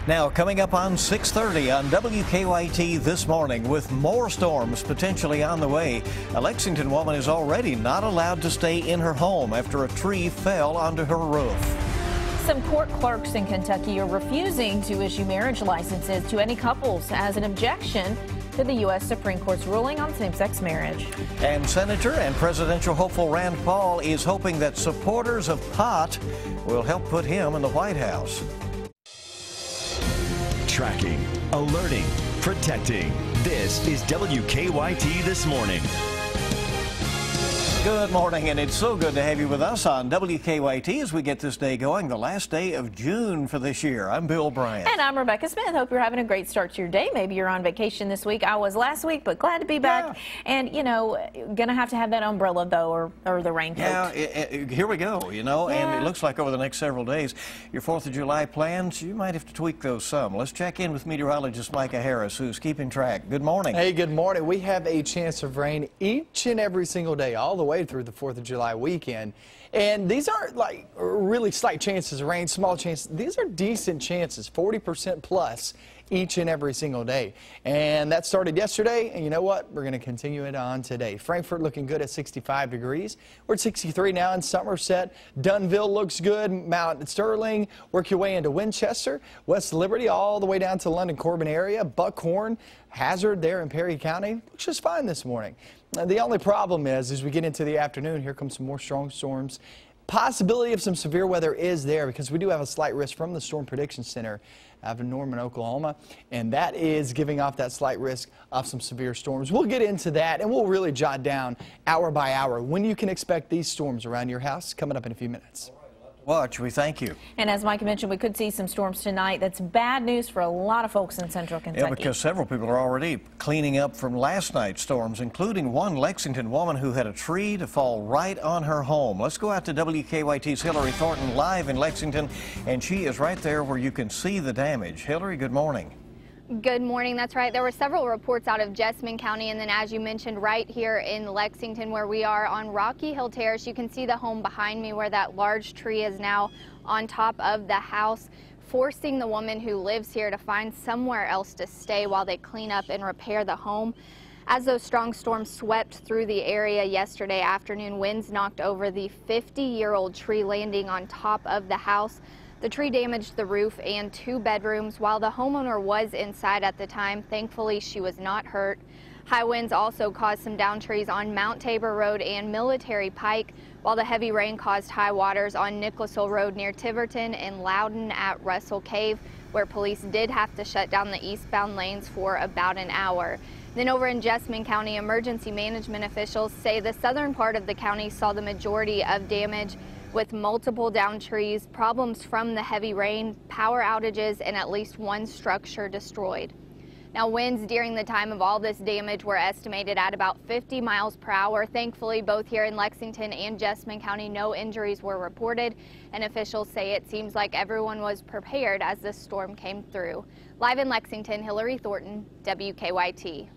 Now, coming up on 6:30 on WKYT this morning, with more storms potentially on the way, a Lexington woman is already not allowed to stay in her home after a tree fell onto her roof. Some court clerks in Kentucky are refusing to issue marriage licenses to any couples as an objection to the U.S. Supreme Court's ruling on same-sex marriage. And Senator and presidential hopeful Rand Paul is hoping that supporters of pot will help put him in the White House. Tracking, alerting, protecting. This is WKYT This Morning. Good morning, and it's so good to have you with us on WKYT as we get this day going, the last day of June for this year. I'm Bill Bryant. And I'm Rebecca Smith. Hope you're having a great start to your day. Maybe you're on vacation this week. I was last week, but glad to be back. Yeah. And, you know, gonna have to have that umbrella, though, or the raincoat. Yeah, here we go, you know, and it looks like over the next several days, your 4th of July plans, you might have to tweak those some. Let's check in with meteorologist Micah Harris, who's keeping track. Good morning. Hey, good morning. We have a chance of rain each and every single day, all the way through the 4th of July weekend. And these aren't like really slight chances of rain, small chances. These are decent chances, 40% plus each and every single day. And that started yesterday, and you know what? We're going to continue it on today. Frankfort looking good at 65 degrees. We're at 63 now in Somerset. Dunnville looks good. Mount Sterling. Work your way into Winchester. West Liberty all the way down to London Corbin area. Buckhorn, Hazard there in Perry County. Looks just fine this morning. The only problem is, as we get into the afternoon, here comes some more strong storms. Possibility of some severe weather is there because we do have a slight risk from the Storm Prediction Center out of Norman, Oklahoma, and that is giving off that slight risk of some severe storms. We'll get into that, and we'll really jot down hour by hour when you can expect these storms around your house coming up in a few minutes. Watch, we thank you. And as Mike mentioned, we could see some storms tonight. That's bad news for a lot of folks in central Kentucky. Yeah, because several people are already cleaning up from last night's storms, including one Lexington woman who had a tree to fall right on her home. Let's go out to WKYT's Hillary Thornton live in Lexington, and she is right there where you can see the damage. Hillary, good morning. Good morning. That's right. There were several reports out of Jessamine County, and then as you mentioned, right here in Lexington where we are on Rocky Hill Terrace, you can see the home behind me where that large tree is now on top of the house, forcing the woman who lives here to find somewhere else to stay while they clean up and repair the home. As those strong storms swept through the area yesterday afternoon, winds knocked over the 50-year-old tree landing on top of the house. The tree damaged the roof and 2 bedrooms. While the homeowner was inside at the time, thankfully she was not hurt. High winds also caused some down trees on Mount Tabor Road and Military Pike, while the heavy rain caused high waters on Nicholas Hill Road near Tiverton and Loudon at Russell Cave, where police did have to shut down the eastbound lanes for about an hour. Then over in Jessamine County, emergency management officials say the southern part of the county saw the majority of damage, with multiple downed trees, problems from the heavy rain, power outages, and at least 1 structure destroyed. Now, winds during the time of all this damage were estimated at about 50 miles per hour. Thankfully, both here in Lexington and Jessamine County, no injuries were reported, and officials say it seems like everyone was prepared as this storm came through. Live in Lexington, Hillary Thornton, WKYT.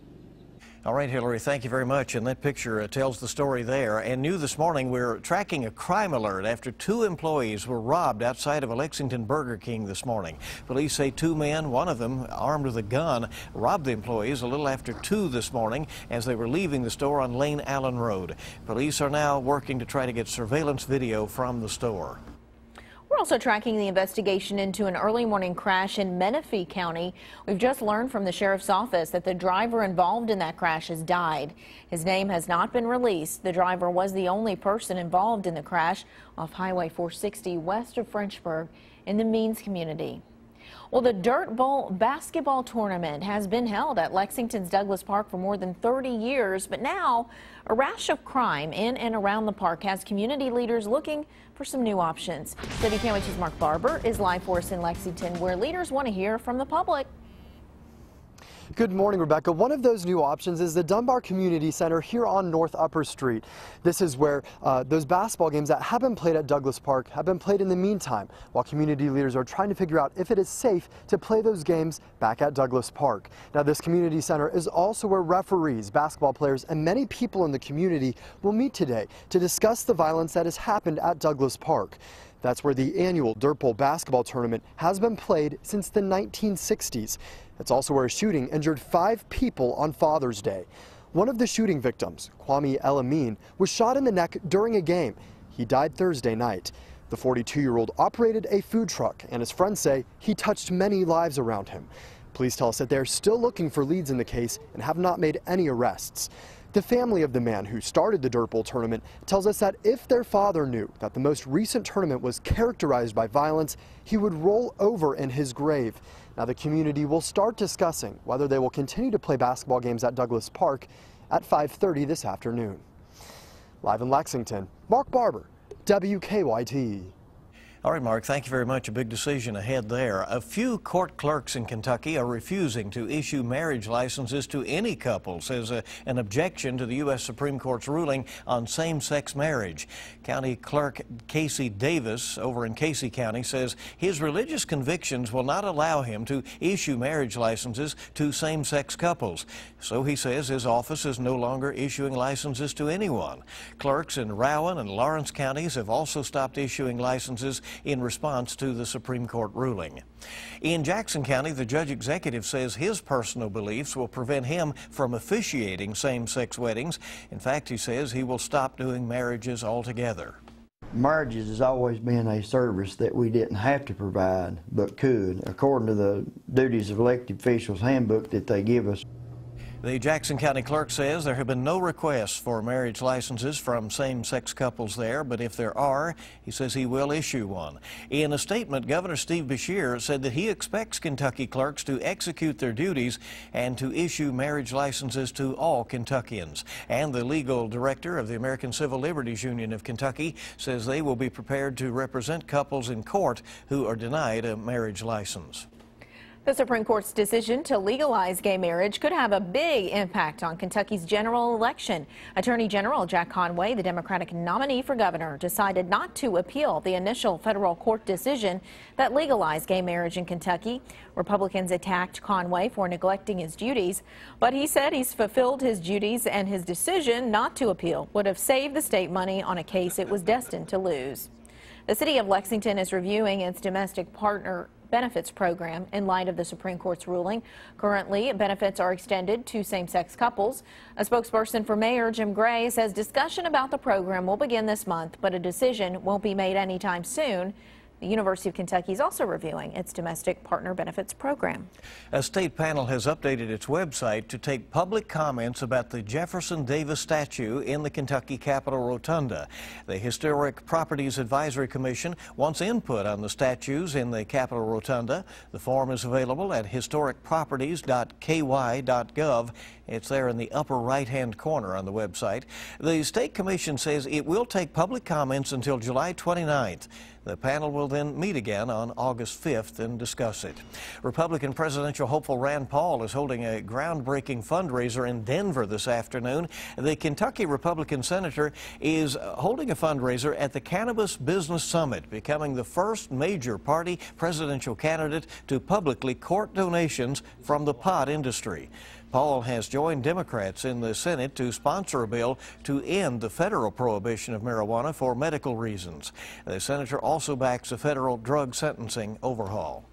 All right, Hillary, thank you very much. And that picture tells the story there. And new this morning, we're tracking a crime alert after 2 employees were robbed outside of a Lexington Burger King this morning. Police say 2 men, one of them armed with a gun, robbed the employees a little after 2 this morning as they were leaving the store on Lane Allen Road. Police are now working to try to get surveillance video from the store. We're also tracking the investigation into an early morning crash in Menifee County. We've just learned from the sheriff's office that the driver involved in that crash has died. His name has not been released. The driver was the only person involved in the crash off Highway 460 west of Frenchburg in the Means community. Well, the Dirt Bowl basketball tournament has been held at Lexington's Douglas Park for more than 30 years, but now a rash of crime in and around the park has community leaders looking for some new options. WKYT's Mark Barber is live for us in Lexington, where leaders want to hear from the public. Good morning, Rebecca. One of those new options is the Dunbar Community Center here on North Upper Street. This is where those basketball games that have been played at Douglas Park have been played in the meantime, while community leaders are trying to figure out if it is safe to play those games back at Douglas Park. Now, this community center is also where referees, basketball players, and many people in the community will meet today to discuss the violence that has happened at Douglas Park. That's where the annual Dirt Bowl basketball tournament has been played since the 1960s. It's also where a shooting injured 5 people on Father's Day. One of the shooting victims, Kwame El-Amin, was shot in the neck during a game. He died Thursday night. The 42-year-old operated a food truck, and his friends say he touched many lives around him. Police tell us that they're still looking for leads in the case and have not made any arrests. The family of the man who started the Dirt Bowl tournament tells us that if their father knew that the most recent tournament was characterized by violence, he would roll over in his grave. Now the community will start discussing whether they will continue to play basketball games at Douglas Park at 5:30 this afternoon. Live in Lexington, Mark Barber, WKYT. All right, Mark, thank you very much. A big decision ahead there. A few court clerks in Kentucky are refusing to issue marriage licenses to any couples as an objection to the U.S. Supreme Court's ruling on same-sex marriage. County Clerk Casey Davis over in Casey County says his religious convictions will not allow him to issue marriage licenses to same-sex couples. So he says his office is no longer issuing licenses to anyone. Clerks in Rowan and Lawrence counties have also stopped issuing licenses in response to the Supreme Court ruling. In Jackson County, the judge executive says his personal beliefs will prevent him from officiating same-sex weddings. In fact, he says he will stop doing marriages altogether. Marriages has always been a service that we didn't have to provide, but could, according to the duties of elected officials handbook that they give us. The Jackson County Clerk says there have been no requests for marriage licenses from same-sex couples there, but if there are, he says he will issue one. In a statement, Governor Steve Beshear said that he expects Kentucky clerks to execute their duties and to issue marriage licenses to all Kentuckians. And the legal director of the American Civil Liberties Union of Kentucky says they will be prepared to represent couples in court who are denied a marriage license. The Supreme Court's decision to legalize gay marriage could have a big impact on Kentucky's general election. Attorney General Jack Conway, the Democratic nominee for governor, decided not to appeal the initial federal court decision that legalized gay marriage in Kentucky. Republicans attacked Conway for neglecting his duties, but he said he's fulfilled his duties and his decision not to appeal would have saved the state money on a case it was destined to lose. The city of Lexington is reviewing its domestic partner benefits program in light of the Supreme Court's ruling. Currently, benefits are extended to same-sex couples. A spokesperson for Mayor Jim Gray says discussion about the program will begin this month, but a decision won't be made anytime soon. The University of Kentucky is also reviewing its domestic partner benefits program. A state panel has updated its website to take public comments about the Jefferson Davis statue in the Kentucky Capitol Rotunda. The Historic Properties Advisory Commission wants input on the statues in the Capitol Rotunda. The form is available at historicproperties.ky.gov. It's there in the upper right-hand corner on the website. The State Commission says it will take public comments until July 29th. The panel will then meet again on August 5th and discuss it. Republican presidential hopeful Rand Paul is holding a groundbreaking fundraiser in Denver this afternoon. The Kentucky Republican senator is holding a fundraiser at the Cannabis Business Summit, becoming the first major party presidential candidate to publicly court donations from the pot industry. Paul has joined Democrats in the Senate to sponsor a bill to end the federal prohibition of marijuana for medical reasons. The senator also backs a federal drug sentencing overhaul.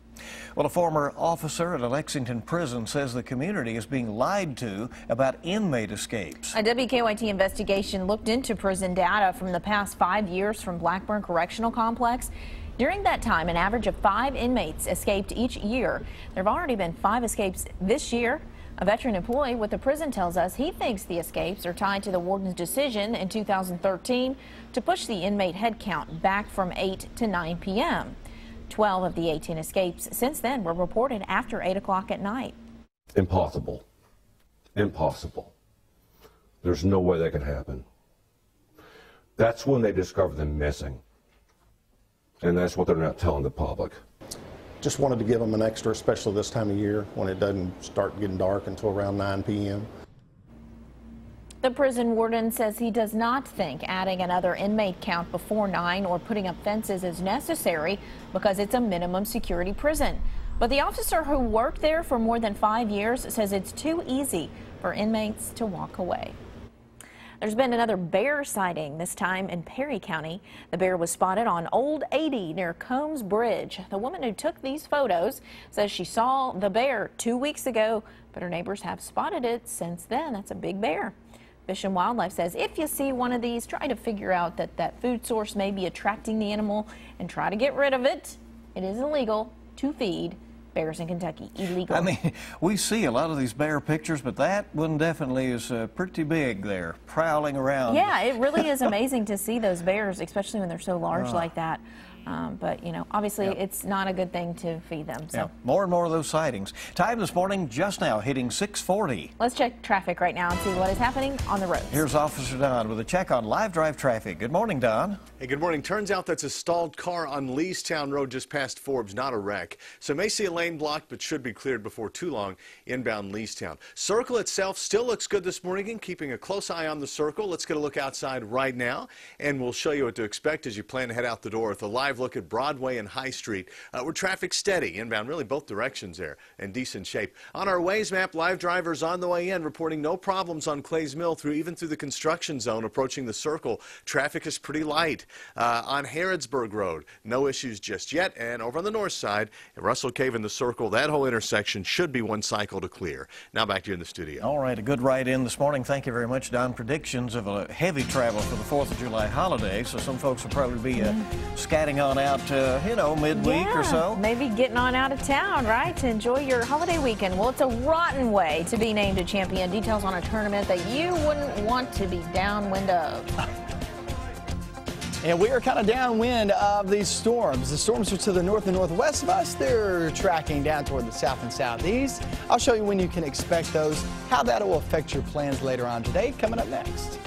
Well, a former officer at a Lexington prison says the community is being lied to about inmate escapes. A WKYT investigation looked into prison data from the past 5 years from Blackburn Correctional Complex. During that time, an average of 5 inmates escaped each year. There have already been 5 escapes this year. A veteran employee with the prison tells us he thinks the escapes are tied to the warden's decision in 2013 to push the inmate head count back from 8 to 9 p.m. 12 of the 18 escapes since then were reported after 8 o'clock at night. Impossible. Impossible. There's no way that could happen. That's when they discover them missing. And that's what they're not telling the public. Just wanted to give them an extra, especially this time of year when it doesn't start getting dark until around 9 p.m. The prison warden says he does not think adding another inmate count before 9 or putting up fences is necessary because it's a minimum security prison. But the officer who worked there for more than 5 years says it's too easy for inmates to walk away. There's been another bear sighting, this time in Perry County. The bear was spotted on Old 80 near Combs Bridge. The woman who took these photos says she saw the bear 2 weeks ago, but her neighbors have spotted it since then. That's a big bear. Fish and Wildlife says if you see one of these, try to figure out that food source may be attracting the animal and try to get rid of it. It is illegal to feed bears in Kentucky. Illegal. I mean, we see a lot of these bear pictures, but that one definitely is pretty big there, prowling around. Yeah, it really is amazing to see those bears, especially when they're so large like that. But, you know, obviously it's not a good thing to feed them. So more and more of those sightings. Time this morning just now hitting 6:40. Let's check traffic right now and see what is happening on the roads. Here's Officer Don with a check on live drive traffic. Good morning, Don. Hey, good morning. Turns out that's a stalled car on Leestown Road just past Forbes, not a wreck. So may see a lane blocked, but should be cleared before too long inbound Leestown. Circle itself still looks good this morning, and keeping a close eye on the circle. Let's get a look outside right now, and we'll show you what to expect as you plan to head out the door with a live look at Broadway and High Street, where traffic's steady inbound, really both directions there, in decent shape. On our Waze map, live drivers on the way in reporting no problems on Clays Mill even through the construction zone approaching the circle. Traffic is pretty light. On Harrodsburg Road, no issues just yet. And over on the north side, at Russell Cave in the circle, that whole intersection should be one cycle to clear. Now back to you in the studio. All right, a good ride in this morning. Thank you very much, Don. Predictions of a heavy travel for the 4th of July holiday, so some folks will probably be scatting on out, you know, midweek or so. Maybe getting on out of town, right, to enjoy your holiday weekend. Well, it's a rotten way to be named a champion. Details on a tournament that you wouldn't want to be downwind of. And we are kind of downwind of these storms. The storms are to the north and northwest of us. They're tracking down toward the south and southeast. I'll show you when you can expect those, how that will affect your plans later on today, coming up next.